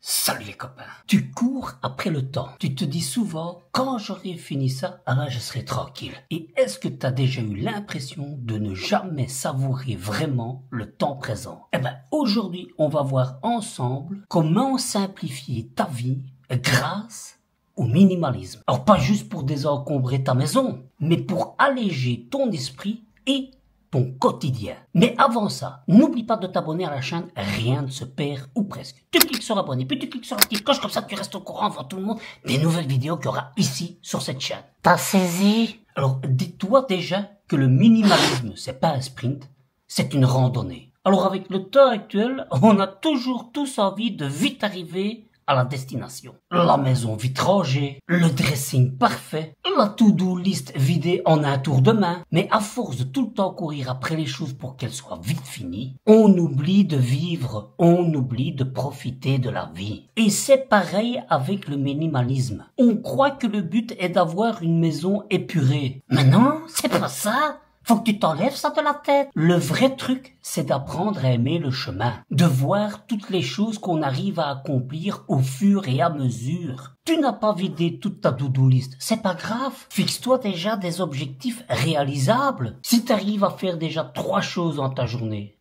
Salut les copains. Tu cours après le temps. Tu te dis souvent, quand j'aurai fini ça, alors je serai tranquille. Et est-ce que tu as déjà eu l'impression de ne jamais savourer vraiment le temps présent? Aujourd'hui, on va voir ensemble comment simplifier ta vie grâce au minimalisme. Alors pas juste pour désencombrer ta maison, mais pour alléger ton esprit et ton quotidien. Mais avant ça, n'oublie pas de t'abonner à la chaîne, rien ne se perd ou presque. Tu cliques sur abonner, puis tu cliques sur la petite cloche, comme ça tu restes au courant avant tout le monde des nouvelles vidéos qu'il y aura ici sur cette chaîne. T'as saisi? Alors dis-toi déjà que le minimalisme, c'est pas un sprint, c'est une randonnée. Alors avec le temps actuel, on a toujours tous envie de vite arriver à la destination. La maison vite rangée, le dressing parfait, la to-do list vidée en un tour de main. Mais à force de tout le temps courir après les choses pour qu'elles soient vite finies, on oublie de vivre, on oublie de profiter de la vie. Et c'est pareil avec le minimalisme. On croit que le but est d'avoir une maison épurée. Mais non, c'est pas ça. Faut que tu t'enlèves ça de la tête. Le vrai truc, c'est d'apprendre à aimer le chemin. De voir toutes les choses qu'on arrive à accomplir au fur et à mesure. Tu n'as pas vidé toute ta to-do list. C'est pas grave. Fixe-toi déjà des objectifs réalisables. Si tu arrives à faire déjà 3 choses dans ta journée,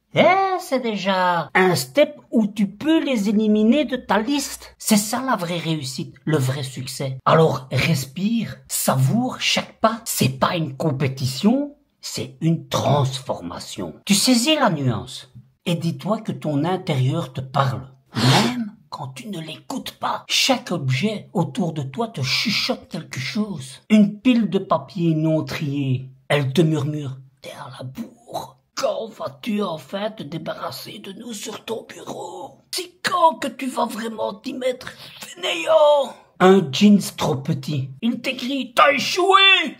c'est déjà un step où tu peux les éliminer de ta liste. C'est ça la vraie réussite, le vrai succès. Alors respire, savoure chaque pas. C'est pas une compétition. C'est une transformation. Tu saisis la nuance et dis-toi que ton intérieur te parle, même quand tu ne l'écoutes pas. Chaque objet autour de toi te chuchote quelque chose. Une pile de papier non trié, elle te murmure « T'es à la bourre. Quand vas-tu enfin te débarrasser de nous sur ton bureau? C'est quand que tu vas vraiment t'y mettre, fainéant ?» Un jeans trop petit. Il t'écrit « T'as échoué!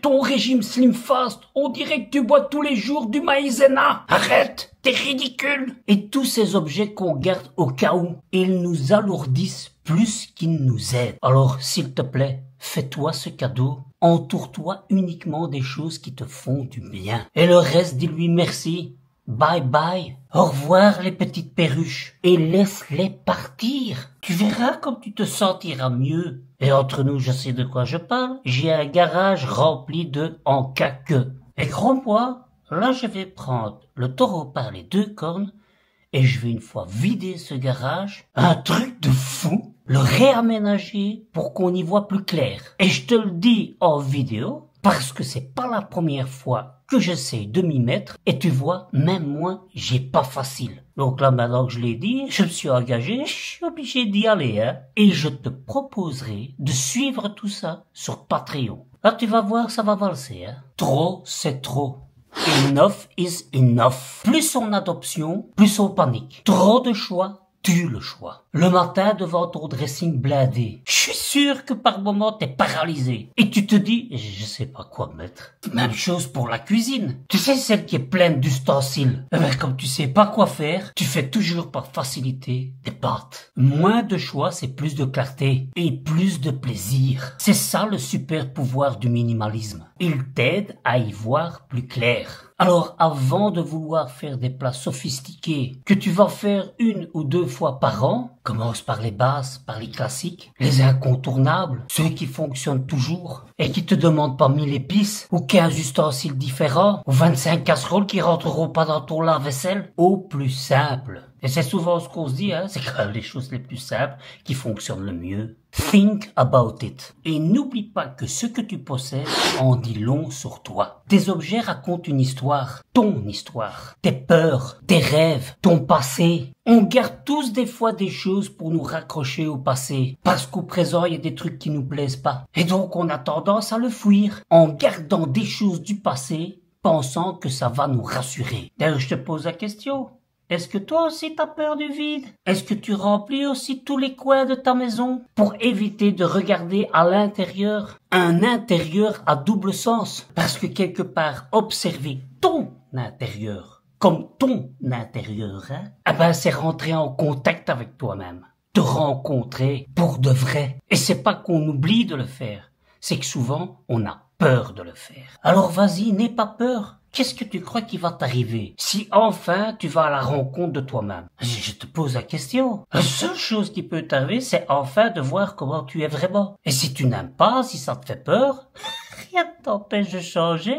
Ton régime slim fast, on dirait que tu bois tous les jours du maïzena. Arrête! T'es ridicule! » Et tous ces objets qu'on garde au cas où, ils nous alourdissent plus qu'ils nous aident. Alors, s'il te plaît, fais-toi ce cadeau. Entoure-toi uniquement des choses qui te font du bien. Et le reste, dis-lui merci. Bye bye. Au revoir les petites perruches. Et laisse-les partir. Tu verras comme tu te sentiras mieux. Et entre nous, je sais de quoi je parle. J'ai un garage rempli de en cas que. Et crois-moi, là je vais prendre le taureau par les 2 cornes et je vais une fois vider ce garage, un truc de fou, le réaménager pour qu'on y voit plus clair. Et je te le dis en vidéo parce que c'est pas la première fois que j'essaie de m'y mettre, et tu vois, même moi, j'ai pas facile. Donc là, maintenant que je l'ai dit, je me suis engagé, je suis obligé d'y aller, hein. Et je te proposerai de suivre tout ça sur Patreon. Là, tu vas voir, ça va valser, hein. Trop, c'est trop. Enough is enough. Plus on a d'options, plus on panique. Trop de choix tue le choix. Le matin, devant ton dressing blindé, je suis sûr que par moment t'es paralysé. Et tu te dis, je sais pas quoi mettre. Même chose pour la cuisine. Tu sais, celle qui est pleine d'ustensiles. Comme tu sais pas quoi faire, tu fais toujours par facilité des pâtes. Moins de choix, c'est plus de clarté et plus de plaisir. C'est ça le super pouvoir du minimalisme. Il t'aide à y voir plus clair. Alors, avant de vouloir faire des plats sophistiqués que tu vas faire 1 ou 2 fois par an, commence par les bases, par les classiques, les incontournables, ceux qui fonctionnent toujours et qui te demandent pas 1000 épices ou 15 ustensiles différents ou 25 casseroles qui rentreront pas dans ton lave-vaisselle, au plus simple. Et c'est souvent ce qu'on se dit, hein, c'est quand même les choses les plus simples qui fonctionnent le mieux. Think about it. Et n'oublie pas que ce que tu possèdes en dit long sur toi. Tes objets racontent une histoire, ton histoire, tes peurs, tes rêves, ton passé. On garde tous des fois des choses pour nous raccrocher au passé, parce qu'au présent il y a des trucs qui nous plaisent pas. Et donc on a tendance à le fuir, en gardant des choses du passé, pensant que ça va nous rassurer. D'ailleurs je te pose la question. Est-ce que toi aussi t'as peur du vide? Est-ce que tu remplis aussi tous les coins de ta maison pour éviter de regarder à l'intérieur? Un intérieur à double sens. Parce que quelque part, observer ton intérieur, comme ton intérieur, c'est rentrer en contact avec toi-même. Te rencontrer pour de vrai. Et c'est pas qu'on oublie de le faire. C'est que souvent, on a peur de le faire. Alors vas-y, n'aie pas peur. Qu'est-ce que tu crois qui va t'arriver si enfin tu vas à la rencontre de toi-même? Je te pose la question. La seule chose qui peut t'arriver, c'est enfin de voir comment tu es vraiment. Et si tu n'aimes pas, si ça te fait peur, rien ne t'empêche de changer.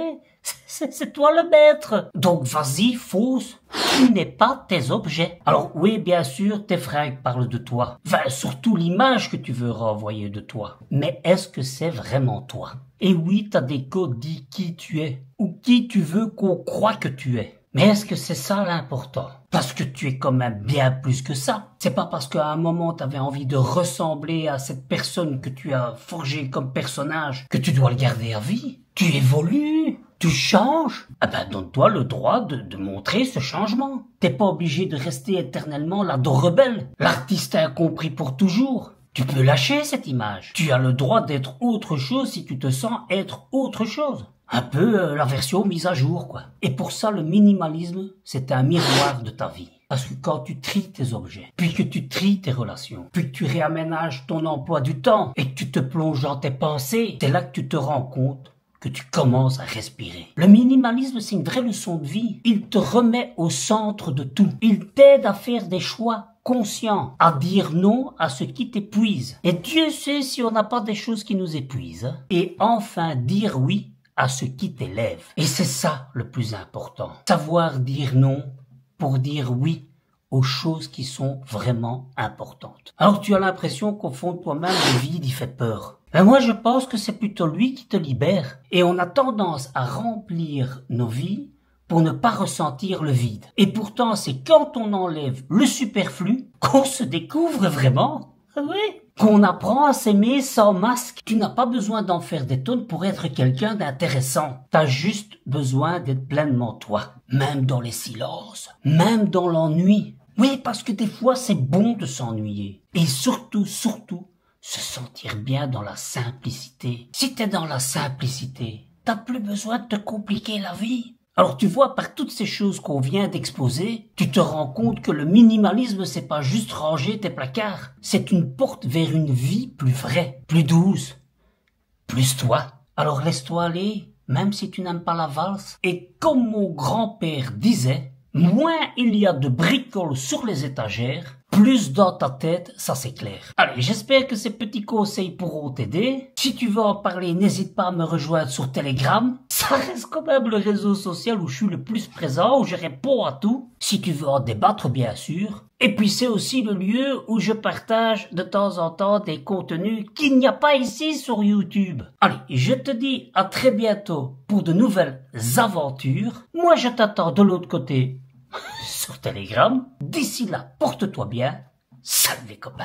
C'est toi le maître. Donc vas-y, fonce. Tu n'es pas tes objets. Alors oui, bien sûr, tes fringues parlent de toi. Enfin, surtout l'image que tu veux renvoyer de toi. Mais est-ce que c'est vraiment toi? Et oui, t'as des codes dits qui tu es. Ou qui tu veux qu'on croie que tu es. Mais est-ce que c'est ça l'important? Parce que tu es quand même bien plus que ça. C'est pas parce qu'à un moment t'avais envie de ressembler à cette personne que tu as forgé comme personnage que tu dois le garder à vie. Tu évolues. Tu changes? Ah ben, donne-toi le droit de montrer ce changement. T'es pas obligé de rester éternellement l'ado rebelle, l'artiste incompris pour toujours. Tu peux lâcher cette image. Tu as le droit d'être autre chose si tu te sens être autre chose. Un peu la version mise à jour, quoi. Et pour ça, le minimalisme, c'est un miroir de ta vie. Parce que quand tu tries tes objets, puis que tu tries tes relations, puis que tu réaménages ton emploi du temps et que tu te plonges dans tes pensées, c'est là que tu te rends compte que tu commences à respirer. Le minimalisme, c'est une vraie leçon de vie. Il te remet au centre de tout. Il t'aide à faire des choix conscients, à dire non à ce qui t'épuise. Et Dieu sait si on n'a pas des choses qui nous épuisent. Et enfin dire oui à ce qui t'élève. Et c'est ça le plus important. Savoir dire non pour dire oui aux choses qui sont vraiment importantes. Alors tu as l'impression qu'au fond de toi-même, le vide, il fait peur. Ben moi, je pense que c'est plutôt lui qui te libère. Et on a tendance à remplir nos vies pour ne pas ressentir le vide. Et pourtant, c'est quand on enlève le superflu qu'on se découvre vraiment. Oui. Qu'on apprend à s'aimer sans masque. Tu n'as pas besoin d'en faire des tonnes pour être quelqu'un d'intéressant. T'as juste besoin d'être pleinement toi. Même dans les silences. Même dans l'ennui. Oui, parce que des fois, c'est bon de s'ennuyer. Et surtout, se sentir bien dans la simplicité. Si t'es dans la simplicité, t'as plus besoin de te compliquer la vie. Alors tu vois, par toutes ces choses qu'on vient d'exposer, tu te rends compte que le minimalisme, c'est pas juste ranger tes placards. C'est une porte vers une vie plus vraie, plus douce, plus toi. Alors laisse-toi aller, même si tu n'aimes pas la valse. Et comme mon grand-père disait, moins il y a de bricoles sur les étagères, plus dans ta tête, ça c'est clair. Allez, j'espère que ces petits conseils pourront t'aider. Si tu veux en parler, n'hésite pas à me rejoindre sur Telegram. Ça reste quand même le réseau social où je suis le plus présent, où je réponds à tout. Si tu veux en débattre, bien sûr. Et puis c'est aussi le lieu où je partage de temps en temps des contenus qu'il n'y a pas ici sur YouTube. Allez, je te dis à très bientôt pour de nouvelles aventures. Moi je t'attends de l'autre côté sur Telegram. D'ici là, porte-toi bien. Salut les copains.